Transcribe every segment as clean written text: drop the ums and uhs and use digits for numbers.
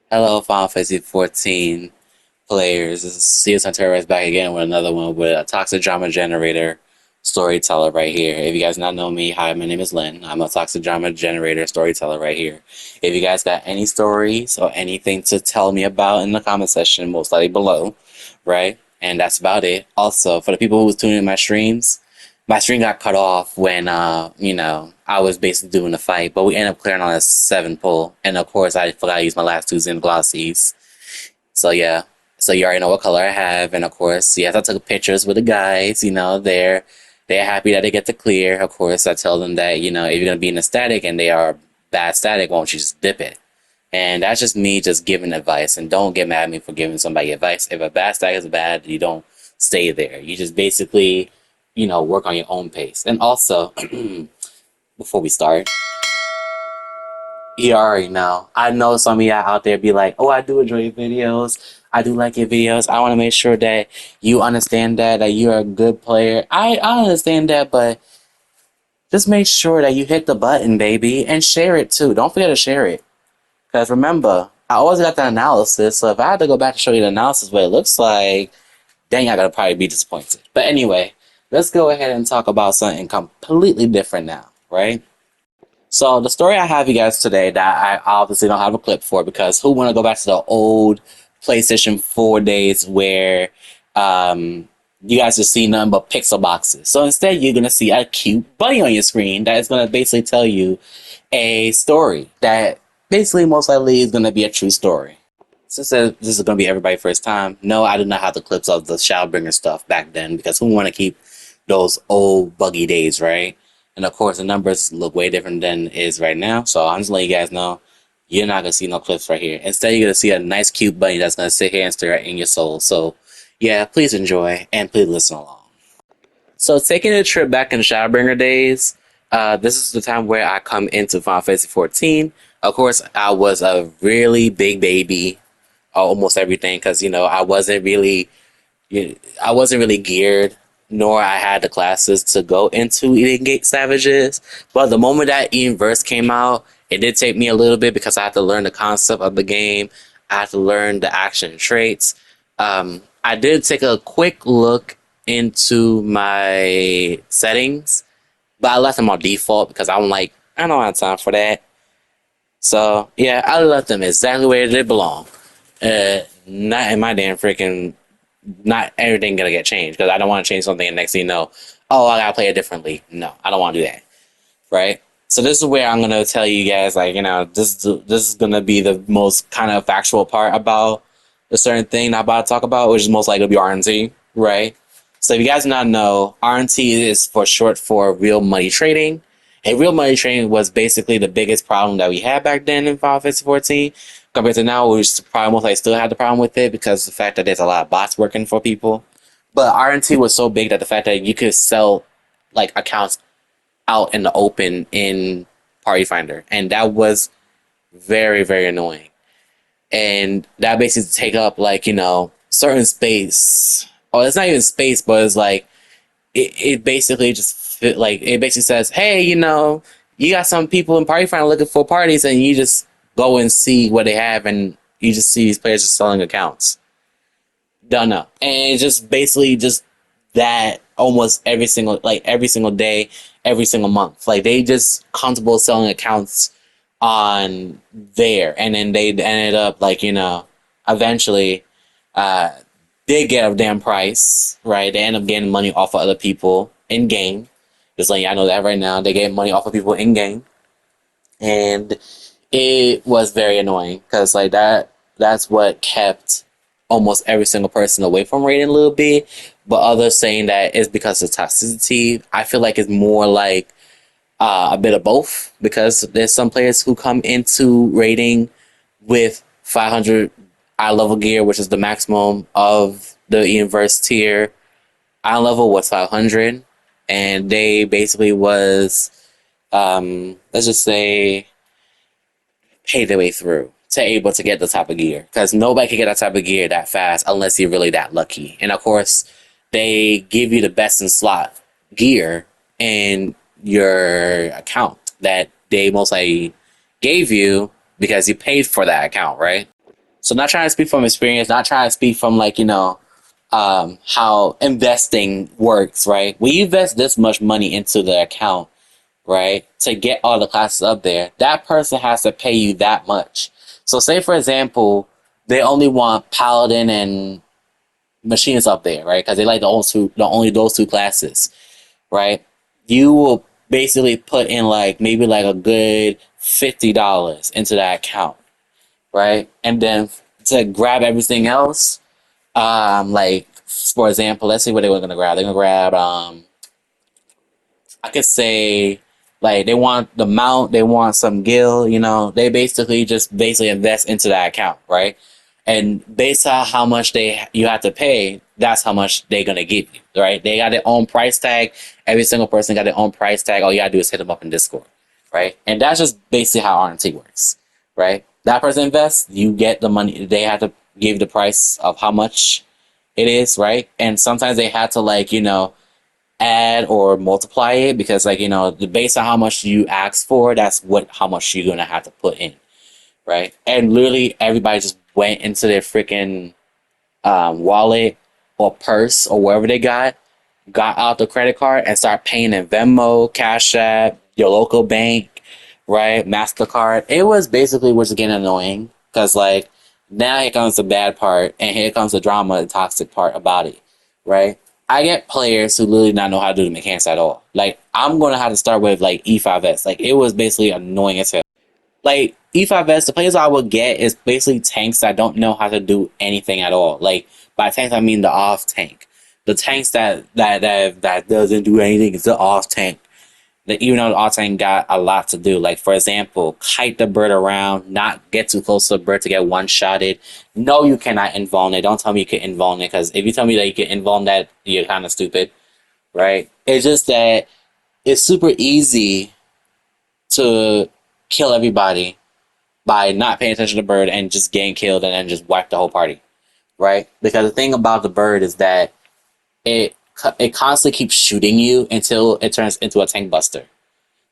Hello, Final Fantasy 14 players. This is CS Terrorist back again with another one with a toxic drama generator storyteller right here. If you guys not know me, hi, my name is Lynn. I'm a toxic drama generator storyteller right here. If you guys got any stories or anything to tell me about in the comment section, most likely below, right? And that's about it. Also, for the people who was tuning in my stream got cut off when I was basically doing the fight, but we ended up clearing on a 7 pull. And of course I forgot to use my last two Zen glossies. So yeah. So you already know what color I have, and of course, yes, I took pictures with the guys, they're happy that they get to clear. Of course, I tell them that, if you're gonna be in a static and they are bad static, why don't you just dip it? And that's just me just giving advice. And don't get mad at me for giving somebody advice. If a bad stack is bad, you don't stay there. You just basically, work on your own pace. And also, before we start, you already know. I know some of y'all out there be like, oh, I do enjoy your videos. I do like your videos. I want to make sure that you understand that you're a good player. I understand that, but just make sure that you hit the button, baby, and share it too. Don't forget to share it. Because remember, I always got the analysis, so if I had to go back to show you the analysis what it looks like, then y'all gotta probably be disappointed. But anyway, let's go ahead and talk about something completely different now, right? So the story I have you guys today that I obviously don't have a clip for because who want to go back to the old PlayStation 4 days where you guys just see nothing but pixel boxes. So instead you're gonna see a cute bunny on your screen that is gonna basically tell you a story that basically most likely is gonna be a true story. Since this is gonna be everybody's first time, no, I did not have the clips of the Shadowbringer stuff back then because who want to keep those old buggy days, right? And of course, the numbers look way different than it is right now. So I'm just letting you guys know you're not gonna see no clips right here. Instead, you're gonna see a nice, cute bunny that's gonna sit here and stare in your soul. So yeah, please enjoy and please listen along. So taking a trip back in Shadowbringer days, this is the time where I come into Final Fantasy 14. Of course, I was a really big baby, almost everything, because I wasn't really geared, nor I had the classes to go into Eden Gate Savages. But the moment that Eden Verse came out, it did take me a little bit because I had to learn the concept of the game. I had to learn the action traits. I did take a quick look into my settings, but I left them on default because I don't have time for that. So yeah, I left them exactly where they belong. Not in my damn freaking. Not everything gonna get changed because I don't want to change something and next thing you know, oh, I gotta play it differently. No, I don't want to do that. Right. So this is where I'm gonna tell you guys, this is gonna be the most kind of factual part about a certain thing I'm about to talk about, which is most likely to be RNT. Right. So if you guys not know, RNT is for short for real money trading. And real money trading was basically the biggest problem that we had back then in Final Fantasy 14. Compared to now, we probably most likely still have the problem with it because of the fact that there's a lot of bots working for people. But RNT was so big that the fact that you could sell like accounts out in the open in Party Finder, and that was very very annoying. And that basically take up certain space. Oh, it's not even space, but it's like it basically it basically says, hey, you got some people in Party Finder looking for parties, and you just go and see what they have, and you just see these players just selling accounts. Don't know, and it's just basically just that almost every single day, every single month. Like they just comfortable selling accounts on there, and then they ended up eventually uh they get a damn price, right? They end up getting money off of other people in game. Just letting y'all know that right now, they get money off of people in game, and it was very annoying because that's what kept almost every single person away from raiding a little bit. But others saying that it's because of toxicity. I feel like it's more like a bit of both because there's some players who come into raiding with 500 eye level gear, which is the maximum of the inverse tier. Eye level was 500, and they basically was let's just say pay their way through to able to get the type of gear because nobody can get that type of gear that fast unless you're really that lucky. And of course, they give you the best in slot gear in your account that they most likely gave you because you paid for that account, right? So not trying to speak from experience, not trying to speak from like, how investing works, right? When you invest this much money into the account, right, to get all the classes up there, that person has to pay you that much. So say for example, they only want Paladin and Machines up there, right? Because they like only those two classes, right? You will basically put in like maybe like a good $50 into that account, right? And then to grab everything else, like for example, let's see what they were gonna grab. They're gonna grab I could say like they want the mount, they want some gil, they basically just basically invest into that account, right? And based on how much you have to pay, that's how much they're gonna give you, right? They got their own price tag. Every single person got their own price tag. All you gotta do is hit them up in Discord, right? And that's just basically how RNT works, right? That person invests, you get the money. They have to give the price of how much it is, right? And sometimes they have to like add or multiply it because like based on how much you ask for, that's how much you're gonna have to put in, right? And literally everybody just went into their freaking wallet or purse or wherever they got out the credit card and start paying in Venmo, Cash App, your local bank, right? MasterCard. It was basically was getting annoying because like now here comes the bad part and here comes the drama, the toxic part about it, right? I get players who literally not know how to do the mechanics at all. Like I'm gonna have to start with like E5S. Like it was basically annoying as hell. Like E5S, the players I would get is basically tanks that don't know how to do anything at all. Like by tanks I mean the off tank. The tanks that doesn't do anything is the off tank. Even though the off tank got a lot to do. Like for example, kite the bird around, not get too close to the bird to get one shotted. No, you cannot invuln it. Don't tell me you can invuln it, because if you tell me that you can invuln that, you're kind of stupid, right? It's just that it's super easy to kill everybody by not paying attention to the bird and just getting killed and then just wipe the whole party, right? Because the thing about the bird is that it constantly keeps shooting you until it turns into a tank buster.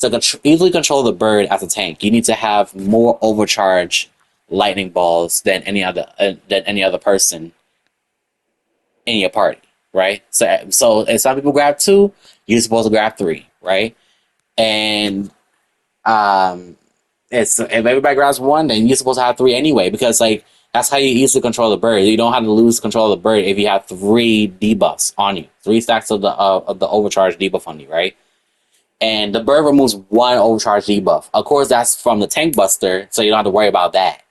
To easily control the bird as a tank, you need to have more overcharge lightning balls than any other person in your party, right? So if some people grab two, you're supposed to grab three, right? And if everybody grabs one, then you're supposed to have three anyway, because like that's how you easily control the bird. You don't have to lose control of the bird if you have three debuffs on you, three stacks of the overcharge debuff on you, right? And the bird removes one overcharge debuff. Of course, that's from the tank buster, so you don't have to worry about that,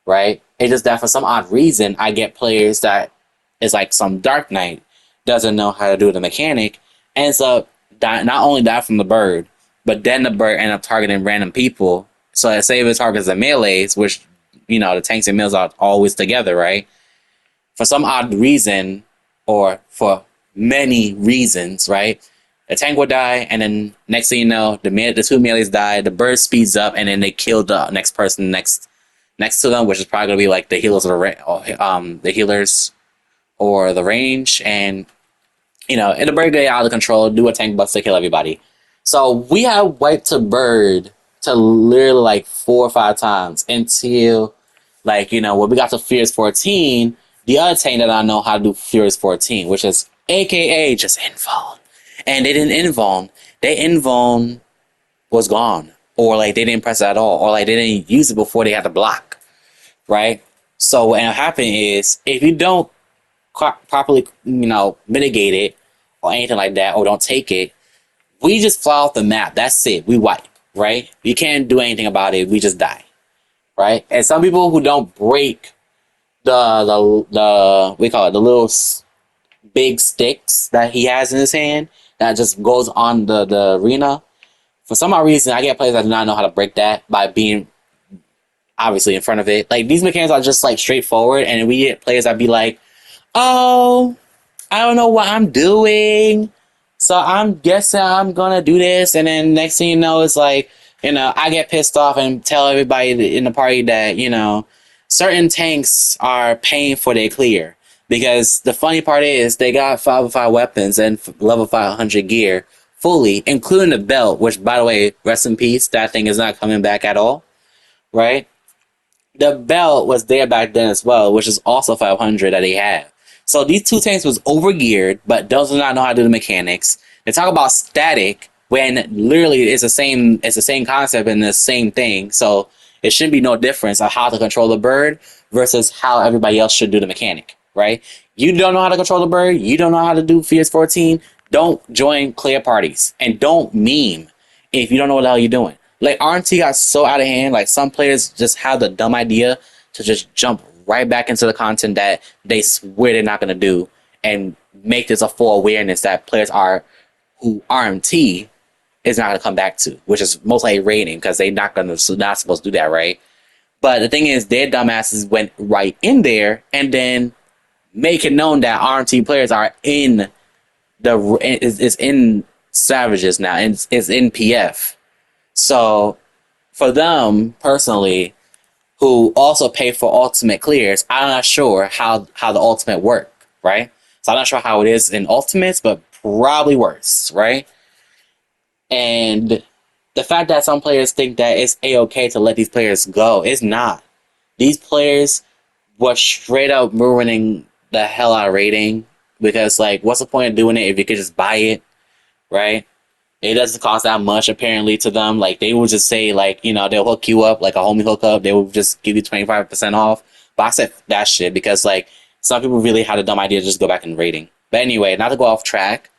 right? It's just that for some odd reason, I get players that is like some Dark Knight doesn't know how to do the mechanic, ends up not only die from the bird, but then the bird end up targeting random people. So let's say if it targets the melees, which the tanks and melees are always together, right? For some odd reason, or for many reasons, right? The tank will die, and then next thing you know, the two melees die. The bird speeds up, and then they kill the next person next to them, which is probably gonna be like the healers or the healers or the range, and and the bird get out of control, do a tank bust to kill everybody. So we have wiped a bird to literally like 4 or 5 times until when we got to Furious 14, the other tank that I know how to do Furious 14, which is AKA just invuln. And they didn't invuln. Their invuln was gone. Or like they didn't press it at all. Or like they didn't use it before they had to block. Right? So what happened is if you don't properly, mitigate it or anything like that, or don't take it, we just fly off the map. That's it. We wipe. Right? You can't do anything about it. We just die. Right? And some people who don't break the we call it the little big sticks that he has in his hand that just goes on the arena. For some odd reason, I get players that do not know how to break that by being obviously in front of it. Like these mechanics are just like straightforward, and we get players that be like, "Oh, I don't know what I'm doing, so I'm guessing I'm gonna do this," and then next thing you know, it's like I get pissed off and tell everybody in the party that certain tanks are paying for their clear. Because the funny part is they got 505 weapons and level 500 gear fully, including the belt, which, by the way, rest in peace, that thing is not coming back at all, right? the belt was there back then as well, which is also 500 that they have. So these two tanks was overgeared, but those do not know how to do the mechanics. They talk about static when literally it's the same concept and the same thing. So it shouldn't be no difference on how to control the bird versus how everybody else should do the mechanic, right? You don't know how to control the bird. You don't know how to do Fierce 14. Don't join clear parties and don't meme if you don't know what the hell you're doing. Like RNT got so out of hand. Like some players just have the dumb idea to just jump right back into the content that they swear they're not gonna do, and make this a full awareness that players are who RMT is not gonna come back to, which is most likely rating because they're not supposed to do that, right? But the thing is, their dumbasses went right in there and then make it known that RMT players are in is in Savages now, and it's in PF. So for them personally, who also pay for ultimate clears, I'm not sure how the ultimate work, right? So I'm not sure how it is in ultimates, but probably worse, right? And the fact that some players think that it's a-okay to let these players go, it's not. These players were straight up ruining the hell out of rating, because like, what's the point of doing it if you could just buy it, right? It doesn't cost that much apparently to them. Like they will just say like, you know, they'll hook you up like a homie hookup. They will just give you 25% off. But I said that shit because like some people really had a dumb idea to just go back in rating. But anyway, not to go off track,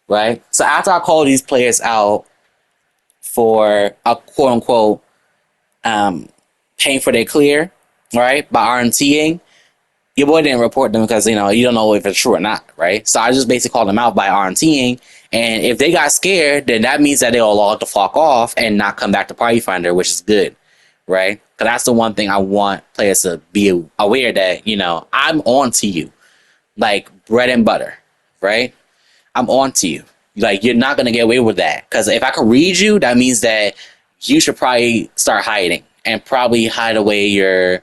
right? So after I call these players out for a quote unquote paying for their clear, right, by RNTing, your boy didn't report them because, you know, you don't know if it's true or not, right? So I just basically called them out by RNTing. And if they got scared, then that means that they'll log the fuck off and not come back to Party Finder, which is good, right? Because that's the one thing I want players to be aware that, you know, I'm on to you. Like bread and butter, right? I'm on to you. Like, you're not going to get away with that. Because if I can read you, that means that you should probably start hiding and probably hide away your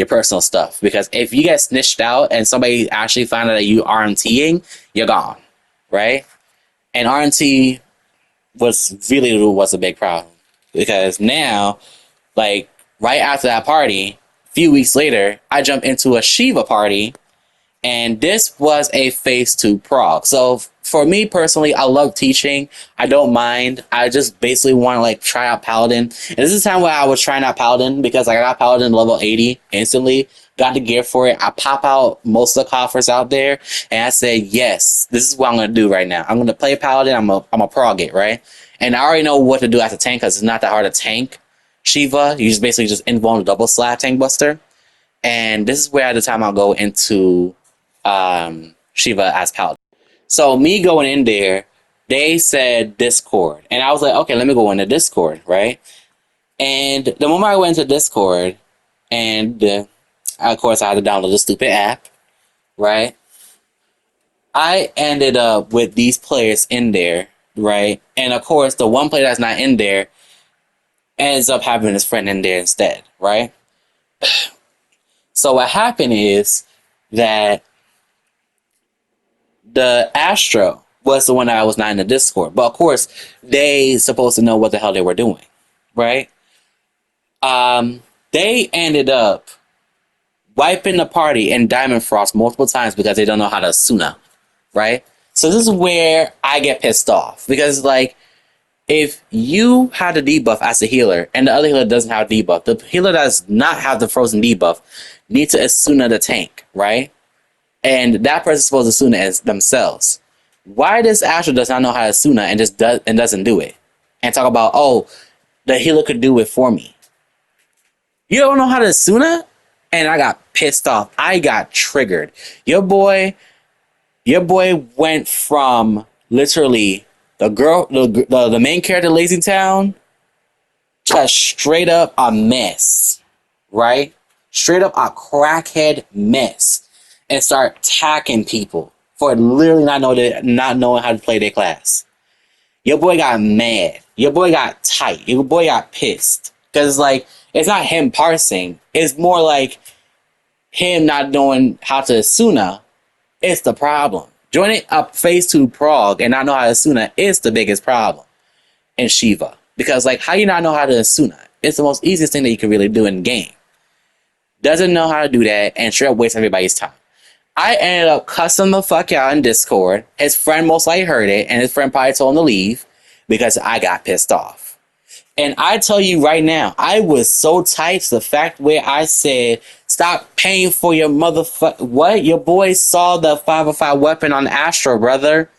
personal stuff. Because if you get snitched out and somebody actually found out that you RMTing, you're gone, right? And RNT was a big problem. Because now, like, right after that party, a few weeks later, I jumped into a Shiva party, and this was a phase 2 prog. So for me personally, I love teaching. I don't mind. I just basically want to like try out Paladin. And this is the time where I was trying out Paladin because I got Paladin level 80 instantly. Got the gear for it. I pop out most of the coffers out there, and I said, yes, this is what I'm going to do right now. I'm going to play Paladin. I'm a prog it, right? And I already know what to do as a tank because it's not that hard to tank Shiva. You just basically just invuln double slap tank buster. And this is where at the time I'll go into Shiva as Paladin. So me going in there, they said Discord. And I was like, okay, let me go into Discord, right? And the moment I went into Discord, and of course I had to download the stupid app, right? I ended up with these players in there, right? And of course, the one player that's not in there ends up having his friend in there instead, right? So what happened is that the Astro was the one that was not in the Discord. But of course, they supposed to know what the hell they were doing, right? They ended up wiping the party in Diamond Frost multiple times because they don't know how to Suna, right? So this is where I get pissed off. Because, like, if you had a debuff as a healer and the other healer doesn't have a debuff, the healer that does not have the frozen debuff needs to Asuna the tank, right? And that person's supposed to Suna as themselves. Why this Astro does not know how to Suna and just doesn't do it? And talk about, oh, the healer could do it for me. You don't know how to Suna? And I got pissed off. I got triggered. Your boy went from literally the main character Lazy Town to straight up a mess, right? Straight up a crackhead mess, and start attacking people for literally not knowing how to play their class. Your boy got mad. Your boy got tight. Your boy got pissed. Because, like, it's not him parsing. It's more like him not knowing how to Suna. It's the problem. Joining up phase 2 prog and not know how to Suna is the biggest problem in Shiva. Because, like, how you not know how to Suna? It's the most easiest thing that you can really do in the game. doesn't know how to do that, and straight up wastes everybody's time. I ended up cussing the fuck out in Discord. His friend most likely heard it, and his friend probably told him to leave because I got pissed off. And I tell you right now, I was so tight to the fact where I said, stop paying for your motherfucker. What? Your boy saw the 505 weapon on Astro, brother.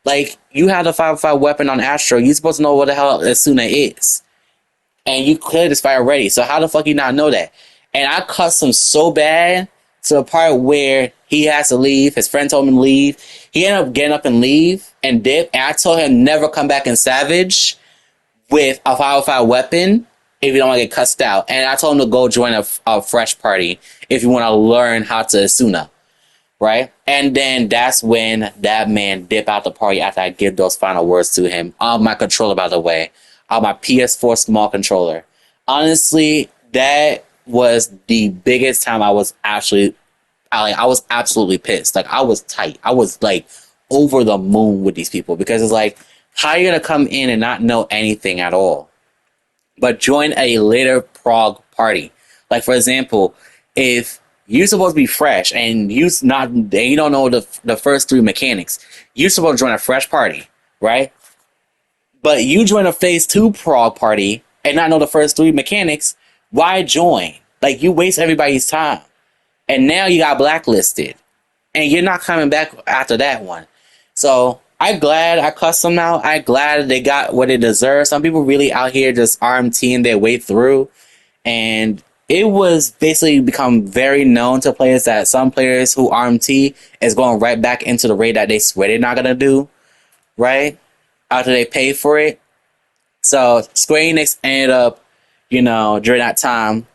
Like, you had the 505 weapon on Astro. You're supposed to know what the hell Asuna is. And you cleared this fight already. So how the fuck you not know that? And I cussed him so bad to the part where he has to leave. His friend told him to leave. He ended up getting up and leave and dip. And I told him never come back in Savage with a 505 weapon if you don't want to get cussed out. And I told him to go join a fresh party if you want to learn how to Asuna. Right? And then that's when that man dipped out the party after I give those final words to him. On my controller, by the way. On my PS4 small controller. Honestly, that was the biggest time I was absolutely pissed. Like, I was tight. I was like over the moon with these people because it's like, how are you gonna come in and not know anything at all? But join a later prog party. Like, for example, if you're supposed to be fresh and you don't know the first three mechanics, you're supposed to join a fresh party, right? But you join a phase 2 prog party and not know the first three mechanics, why join? Like, you waste everybody's time. And now you got blacklisted. And you're not coming back after that one. So I'm glad I cussed them out. I'm glad they got what they deserve. Some people really out here just RMTing their way through. And it was basically become very known to players that some players who RMT is going right back into the raid that they swear they're not going to do. Right? After they pay for it. So Square Enix ended up, during that time,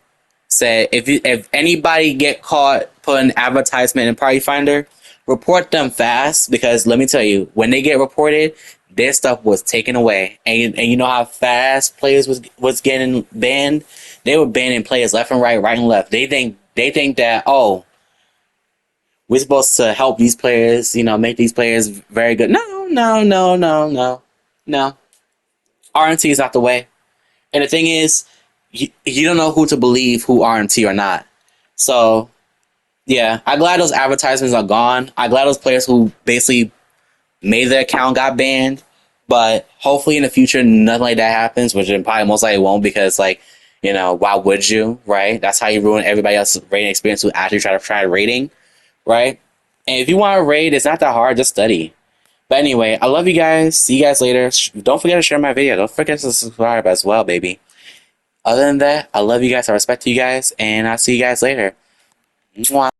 said if anybody get caught putting advertisement in Party Finder, report them fast, because let me tell you, when they get reported, their stuff was taken away. And you know how fast players was getting banned? They were banning players left and right and left. They think that, oh, we're supposed to help these players, make these players very good. No. RMT is not the way. And the thing is, you don't know who to believe, who RMT or not. So, yeah, I'm glad those advertisements are gone. I'm glad those players who basically made their account got banned. But hopefully in the future, nothing like that happens, which it probably most likely won't, because, why would you, right? That's how you ruin everybody else's rating experience who actually try rating, right? And if you want to raid, it's not that hard. Just study. But anyway, I love you guys. See you guys later. Don't forget to share my video. Don't forget to subscribe as well, baby. Other than that, I love you guys. I respect you guys. And I'll see you guys later. Mwah.